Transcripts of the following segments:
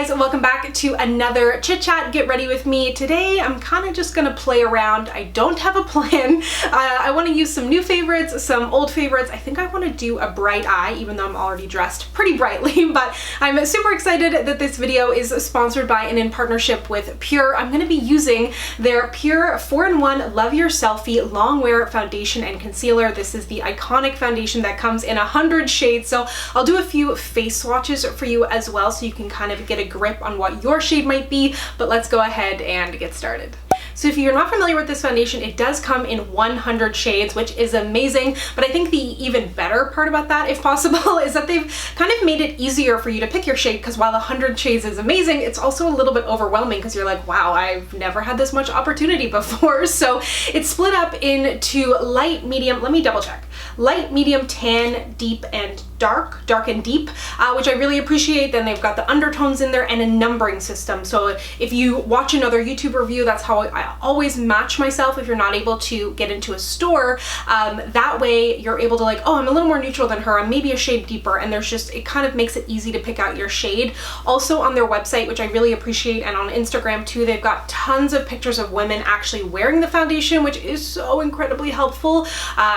guys, welcome back to another chit chat. Get ready with me. Today I'm kind of just gonna play around. I don't have a plan. I want to use some new favorites, some old favorites. I think I want to do a bright eye, even though I'm already dressed pretty brightly, but I'm super excited that this video is sponsored by and in partnership with Pure. I'm going to be using their Pure 4-in-1 Love Your Selfie Long Wear Foundation and Concealer. This is the iconic foundation that comes in 100 shades, so I'll do a few face swatches for you as well so you can kind of get a grip on what your shade might be, but let's go ahead and get started. So if you're not familiar with this foundation, it does come in 100 shades, which is amazing, but I think the even better part about that, if possible, is that they've kind of made it easier for you to pick your shade, because while 100 shades is amazing, it's also a little bit overwhelming because you're like, wow, I've never had this much opportunity before. So it's split up into light, medium, let me double check. Light, medium, tan, deep, and dark and deep, which I really appreciate. Then they've got the undertones in there and a numbering system. So if you watch another YouTube review, that's how I always match myself if you're not able to get into a store. That way you're able to like, oh, I'm a little more neutral than her, I'm maybe a shade deeper, and there's just, it kind of makes it easy to pick out your shade. Also on their website, which I really appreciate, and on Instagram too, they've got tons of pictures of women actually wearing the foundation, which is so incredibly helpful.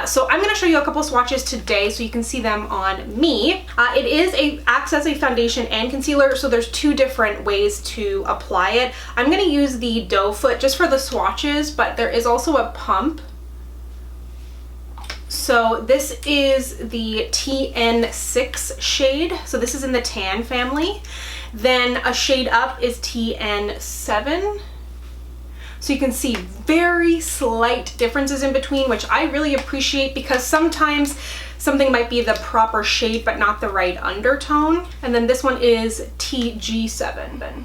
So I'm going to show you a couple swatches today so you can see them on me. Acts as a foundation and concealer, so there's two different ways to apply it. I'm going to use the doe foot just for the swatches, but there is also a pump. So this is the TN6 shade, so this is in the tan family. Then a shade up is TN7. So you can see very slight differences in between, which I really appreciate because sometimes something might be the proper shade but not the right undertone. And then this one is TG7.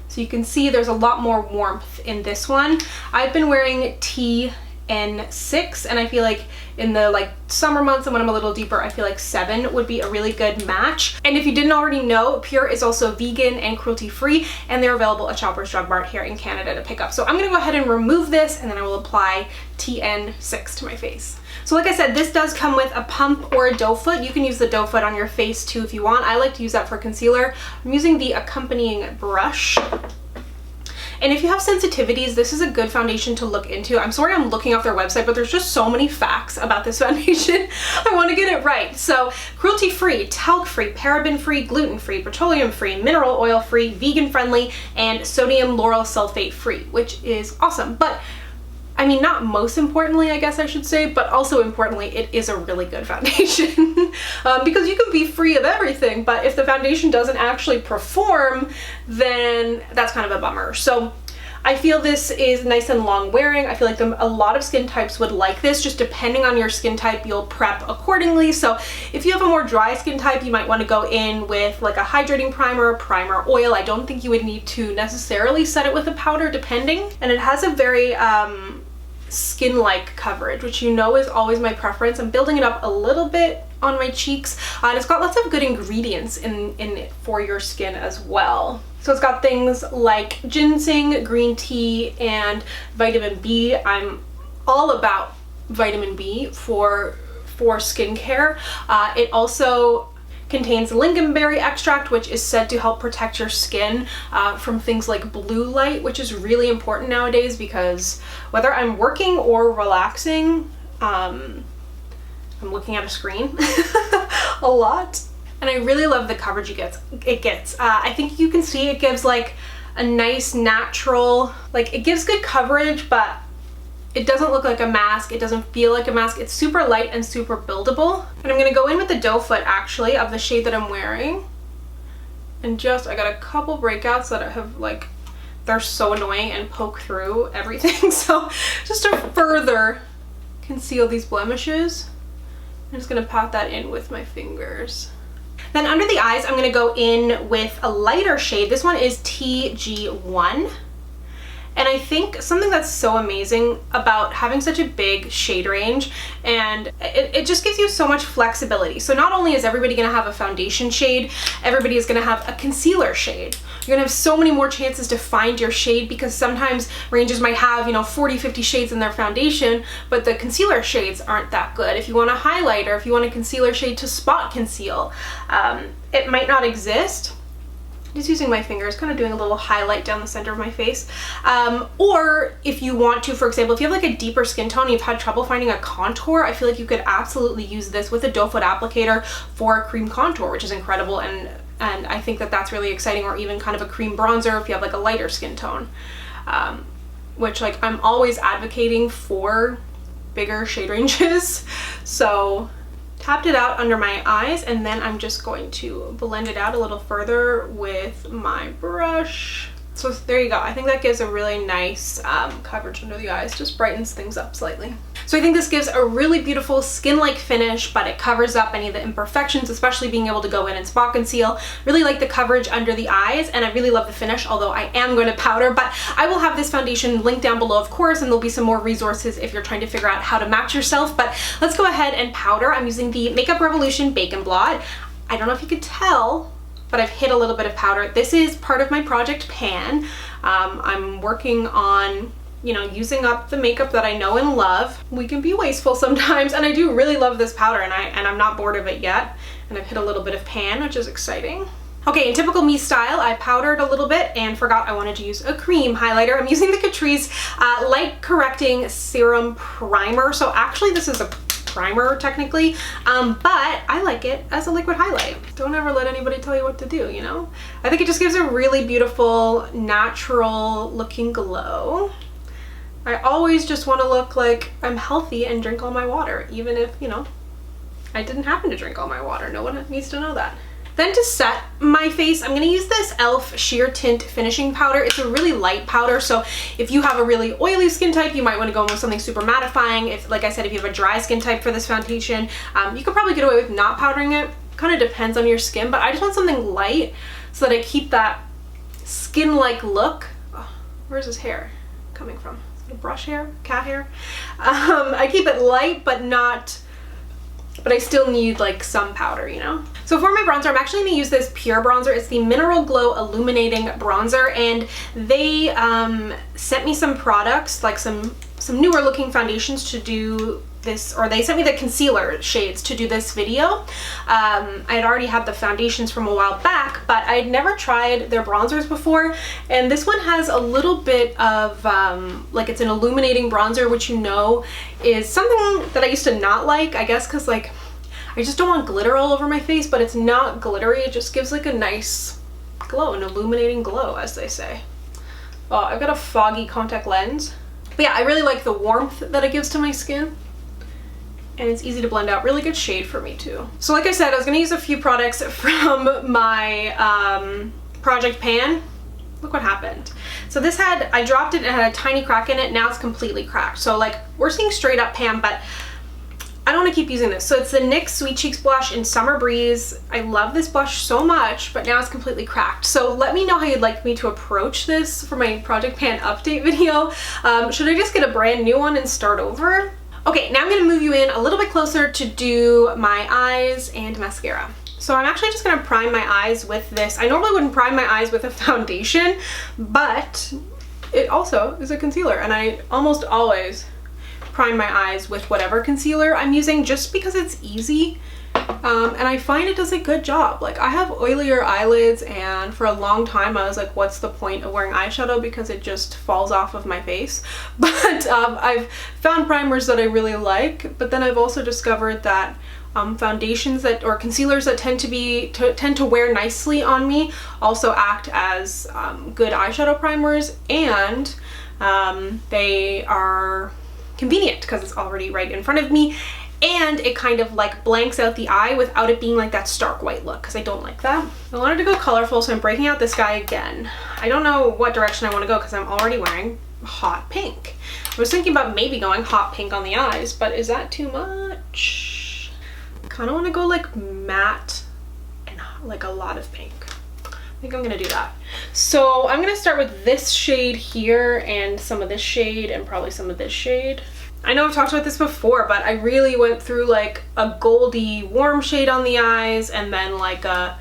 So you can see there's a lot more warmth in this one. I've been wearing TN6, and I feel like in the summer months and when I'm a little deeper, I feel like 7 would be a really good match. And if you didn't already know, Pure is also vegan and cruelty free, and they're available at Shoppers Drug Mart here in Canada to pick up. So I'm gonna go ahead and remove this, and then I will apply TN6 to my face. So like I said, this does come with a pump or a doe foot. You can use the doe foot on your face too if you want. I like to use that for concealer. I'm using the accompanying brush. And if you have sensitivities, this is a good foundation to look into. I'm sorry I'm looking off their website, but there's just so many facts about this foundation. I want to get it right. So cruelty-free, talc-free, paraben-free, gluten-free, petroleum-free, mineral oil-free, vegan-friendly, and sodium lauryl sulfate-free, which is awesome. But I mean, not most importantly, I guess I should say, but also importantly, it is a really good foundation because you can be free of everything, but if the foundation doesn't actually perform, then that's kind of a bummer. So I feel this is nice and long wearing. I feel like a lot of skin types would like this. Just depending on your skin type, you'll prep accordingly. So if you have a more dry skin type, you might want to go in with like a hydrating primer, oil. I don't think you would need to necessarily set it with a powder depending. And it has a very skin-like coverage, which you know is always my preference. I'm building it up a little bit on my cheeks, and it's got lots of good ingredients in it for your skin as well. So it's got things like ginseng, green tea, and vitamin B. I'm all about vitamin B for skincare. It also contains lingonberry extract, which is said to help protect your skin from things like blue light, which is really important nowadays because whether I'm working or relaxing, I'm looking at a screen a lot. And I really love the coverage it gets. I think you can see it gives like a nice natural, it gives good coverage, but it doesn't look like a mask. It doesn't feel like a mask. It's super light and super buildable. And I'm gonna go in with the doe foot actually of the shade that I'm wearing. And I got a couple breakouts that have they're so annoying and poke through everything. So just to further conceal these blemishes, I'm just gonna pat that in with my fingers. Then under the eyes, I'm gonna go in with a lighter shade. This one is TG1. And I think something that's so amazing about having such a big shade range, and it just gives you so much flexibility. So not only is everybody gonna have a foundation shade, everybody is gonna have a concealer shade. You're gonna have so many more chances to find your shade because sometimes ranges might have, 40, 50 shades in their foundation, but the concealer shades aren't that good. If you want a highlight or if you want a concealer shade to spot conceal, it might not exist. just using my fingers, kind of doing a little highlight down the center of my face. Or if you want to, for example, if you have like a deeper skin tone and you've had trouble finding a contour, I feel like you could absolutely use this with a doe foot applicator for a cream contour, which is incredible. And I think that that's really exciting, or even kind of a cream bronzer if you have like a lighter skin tone, which like I'm always advocating for bigger shade ranges. So tapped it out under my eyes, and then I'm just going to blend it out a little further with my brush. So there you go. I think that gives a really nice coverage under the eyes, just brightens things up slightly. So I think this gives a really beautiful skin-like finish, but it covers up any of the imperfections, especially being able to go in and spot conceal. Really like the coverage under the eyes, and I really love the finish, although I am going to powder, but I will have this foundation linked down below, of course, and there'll be some more resources if you're trying to figure out how to match yourself. But let's go ahead and powder. I'm using the Makeup Revolution Bacon Blot. I don't know if you could tell, but I've hit a little bit of powder. This is part of my project pan. I'm working on, you know, using up the makeup that I know and love. We can be wasteful sometimes, and I do really love this powder, and I'm not bored of it yet. And I've hit a little bit of pan, which is exciting. Okay, in typical me style, I powdered a little bit and forgot I wanted to use a cream highlighter. I'm using the Catrice Light Correcting Serum Primer. So actually this is a primer technically, but I like it as a liquid highlight. Don't ever let anybody tell you what to do, you know? I think it just gives a really beautiful, natural looking glow. I always just want to look like I'm healthy and drink all my water, even if, you know, I didn't happen to drink all my water. No one needs to know that. Then to set my face, I'm going to use this e.l.f. Sheer Tint Finishing Powder. It's a really light powder, so if you have a really oily skin type, you might want to go with something super mattifying. If, like I said, if you have a dry skin type for this foundation, you could probably get away with not powdering it. Kind of depends on your skin, but I just want something light so that I keep that skin-like look. Oh, where's his hair coming from? Is it a brush hair? Cat hair? I keep it light, but I still need like some powder, you know? So for my bronzer, I'm actually gonna use this Pure bronzer. It's the Mineral Glow Illuminating Bronzer, and they sent me some products, like some newer looking foundations to do this, or they sent me the concealer shades to do this video. I had already had the foundations from a while back, but I had never tried their bronzers before, and this one has a little bit of like, it's an illuminating bronzer, which, you know, is something that I used to not like, I guess because like I just don't want glitter all over my face, but it's not glittery. It just gives like a nice glow, an illuminating glow, as they say. Oh, I've got a foggy contact lens, but yeah, I really like the warmth that it gives to my skin. And it's easy to blend out. Really good shade for me too. So like I said, I was gonna use a few products from my project pan. Look what happened. So this had, I dropped it and it had a tiny crack in it. Now it's completely cracked. So like, we're seeing straight up pan, but I don't want to keep using this. So it's the NYX Sweet Cheeks blush in Summer Breeze. I love this blush so much, but now it's completely cracked. So let me know how you'd like me to approach this for my project pan update video. Should I just get a brand new one and start over? Okay, now I'm gonna move you in a little bit closer to do my eyes and mascara. So I'm actually just gonna prime my eyes with this. I normally wouldn't prime my eyes with a foundation, but it also is a concealer, and I almost always prime my eyes with whatever concealer I'm using just because it's easy. And I find it does a good job. Like, I have oilier eyelids, and for a long time I was like, what's the point of wearing eyeshadow because it just falls off of my face. But I've found primers that I really like, but then I've also discovered that foundations that, or concealers that tend to wear nicely on me also act as good eyeshadow primers, and they are convenient because it's already right in front of me, and it kind of like blanks out the eye without it being like that stark white look, because I don't like that. I wanted to go colorful, so I'm breaking out this guy again. I don't know what direction I want to go because I'm already wearing hot pink. I was thinking about maybe going hot pink on the eyes, but is that too much? I kind of want to go like matte and like a lot of pink. I think I'm gonna do that. So I'm gonna start with this shade here and some of this shade and probably some of this shade. I know I've talked about this before, but I really went through like a goldy warm shade on the eyes, and then like a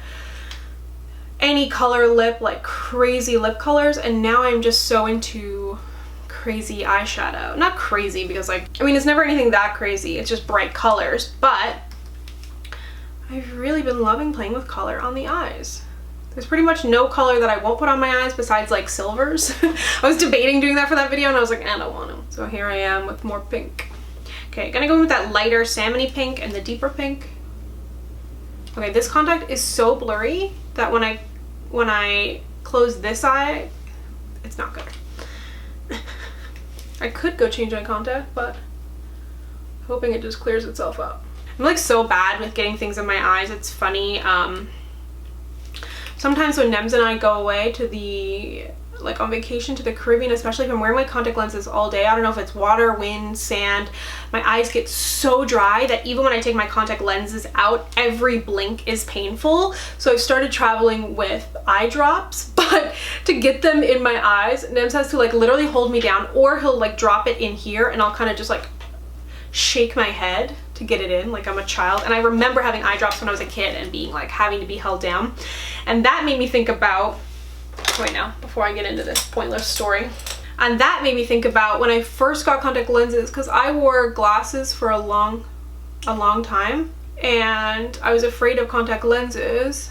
any color lip, like crazy lip colors, and now I'm just so into crazy eyeshadow. Not crazy because like, I mean, it's never anything that crazy, it's just bright colors, but I've really been loving playing with color on the eyes. There's pretty much no color that I won't put on my eyes besides like silvers. I was debating doing that for that video and I was like, I don't want to. So here I am with more pink. Okay, gonna go in with that lighter salmony pink and the deeper pink. Okay, this contact is so blurry that when I close this eye, it's not good. I could go change eye contact, but hoping it just clears itself up. I'm like so bad with getting things in my eyes. It's funny. Sometimes when Nems and I go away to the, like on vacation to the Caribbean, especially if I'm wearing my contact lenses all day, I don't know if it's water, wind, sand, my eyes get so dry that even when I take my contact lenses out, every blink is painful. So I've started traveling with eye drops, but to get them in my eyes, Nems has to like literally hold me down, or he'll like drop it in here and I'll kind of just like shake my head to get it in like I'm a child. And I remember having eye drops when I was a kid and being like having to be held down, and that made me think about, wait now, before I get into this pointless story, and that made me think about when I first got contact lenses, because I wore glasses for a long time and I was afraid of contact lenses.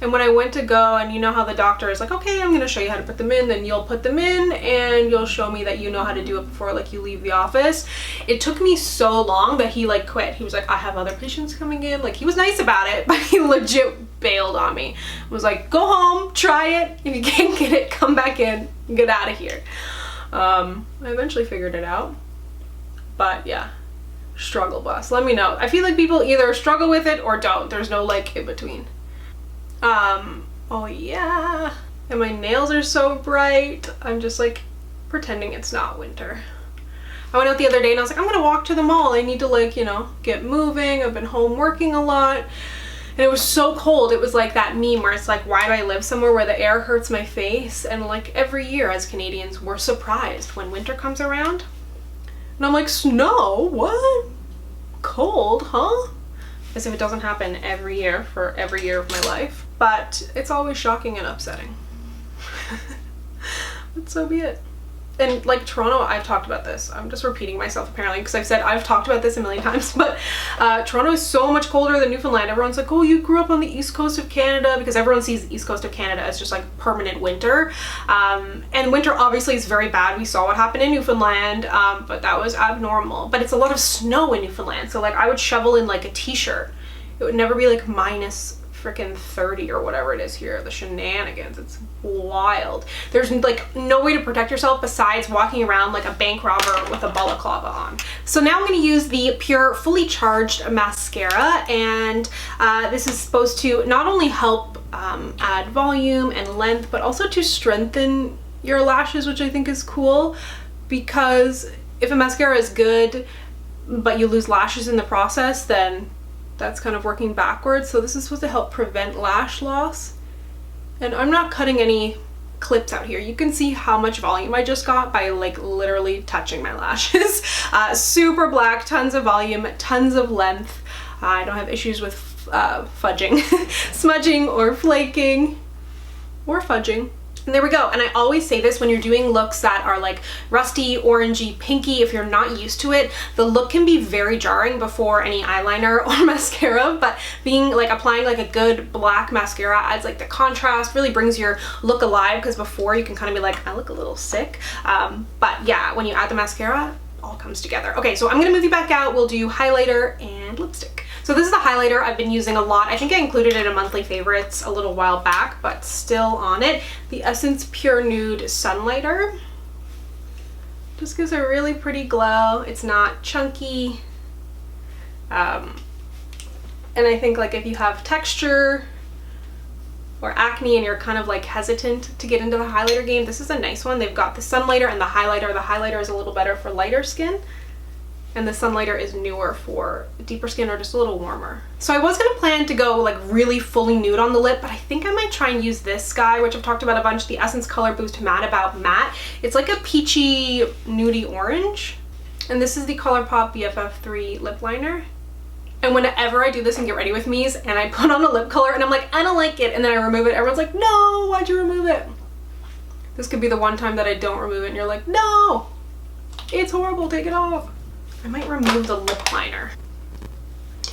And when I went to go, and you know how the doctor is like, okay, I'm gonna show you how to put them in, then you'll put them in and you'll show me that you know how to do it before like you leave the office. It took me so long that he like quit. He was like, I have other patients coming in. Like, he was nice about it, but he legit bailed on me. Was like, go home, try it. If you can't get it, come back in, get out of here. I eventually figured it out, but yeah, struggle bus. Let me know. I feel like people either struggle with it or don't. There's no like in between. Oh yeah, and my nails are so bright. I'm just like pretending it's not winter. I went out the other day and I was like, I'm gonna walk to the mall. I need to like, you know, get moving. I've been home working a lot and it was so cold. It was like that meme where it's like, why do I live somewhere where the air hurts my face? And like every year as Canadians, we're surprised when winter comes around. And I'm like, snow? What? Cold, huh? As if it doesn't happen every year for every year of my life. But it's always shocking and upsetting. But so be it. And like Toronto, I've talked about this. I'm just repeating myself apparently because I've said I've talked about this a million times, but Toronto is so much colder than Newfoundland. Everyone's like, oh, you grew up on the east coast of Canada, because everyone sees the east coast of Canada as just like permanent winter. And winter obviously is very bad. We saw what happened in Newfoundland, but that was abnormal. But it's a lot of snow in Newfoundland. So like I would shovel in like a t-shirt. It would never be like minus freaking 30 or whatever it is here. The shenanigans, it's wild. There's like no way to protect yourself besides walking around like a bank robber with a balaclava on. So now I'm going to use the Pure Fully Charged Mascara, and this is supposed to not only help add volume and length, but also to strengthen your lashes, which I think is cool, because if a mascara is good but you lose lashes in the process, then that's kind of working backwards. So this is supposed to help prevent lash loss. And I'm not cutting any clips out here. You can see how much volume I just got by like literally touching my lashes. Super black, tons of volume, tons of length. I don't have issues with fudging, smudging or flaking or fudging. And there we go. And I always say this when you're doing looks that are like rusty, orangey, pinky, if you're not used to it, the look can be very jarring before any eyeliner or mascara, but being like applying like a good black mascara adds like the contrast, really brings your look alive, because before you can kind of be like, I look a little sick. But yeah, when you add the mascara, it all comes together. Okay, so I'm gonna move you back out. We'll do highlighter and lipstick. So this is the highlighter I've been using a lot. I think I included it in monthly favorites a little while back, but still on it. The Essence Pure Nude Sunlighter. Just gives a really pretty glow. It's not chunky. And I think like if you have texture or acne and you're kind of like hesitant to get into the highlighter game, this is a nice one. They've got the sunlighter and the highlighter. The highlighter is a little better for lighter skin, and the sunlighter is newer for deeper skin or just a little warmer. So I was gonna plan to go like really fully nude on the lip, but I think I might try and use this guy, which I've talked about a bunch, the Essence Color Boost Matte About Matte. It's like a peachy nudie orange. And this is the ColourPop BFF3 lip liner. And whenever I do this and get ready with me's and I put on a lip color and I'm like, I don't like it, and then I remove it, everyone's like, no, why'd you remove it? This could be the one time that I don't remove it and you're like, no, it's horrible, take it off. I might remove the lip liner.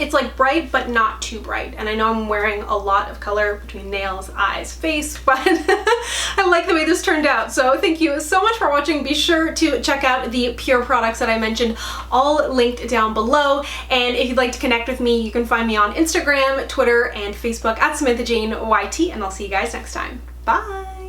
It's like bright, but not too bright. And I know I'm wearing a lot of color between nails, eyes, face, but I like the way this turned out. So thank you so much for watching. Be sure to check out the Pure products that I mentioned, all linked down below. And if you'd like to connect with me, you can find me on Instagram, Twitter, and Facebook at SamanthaJaneYT, and I'll see you guys next time. Bye!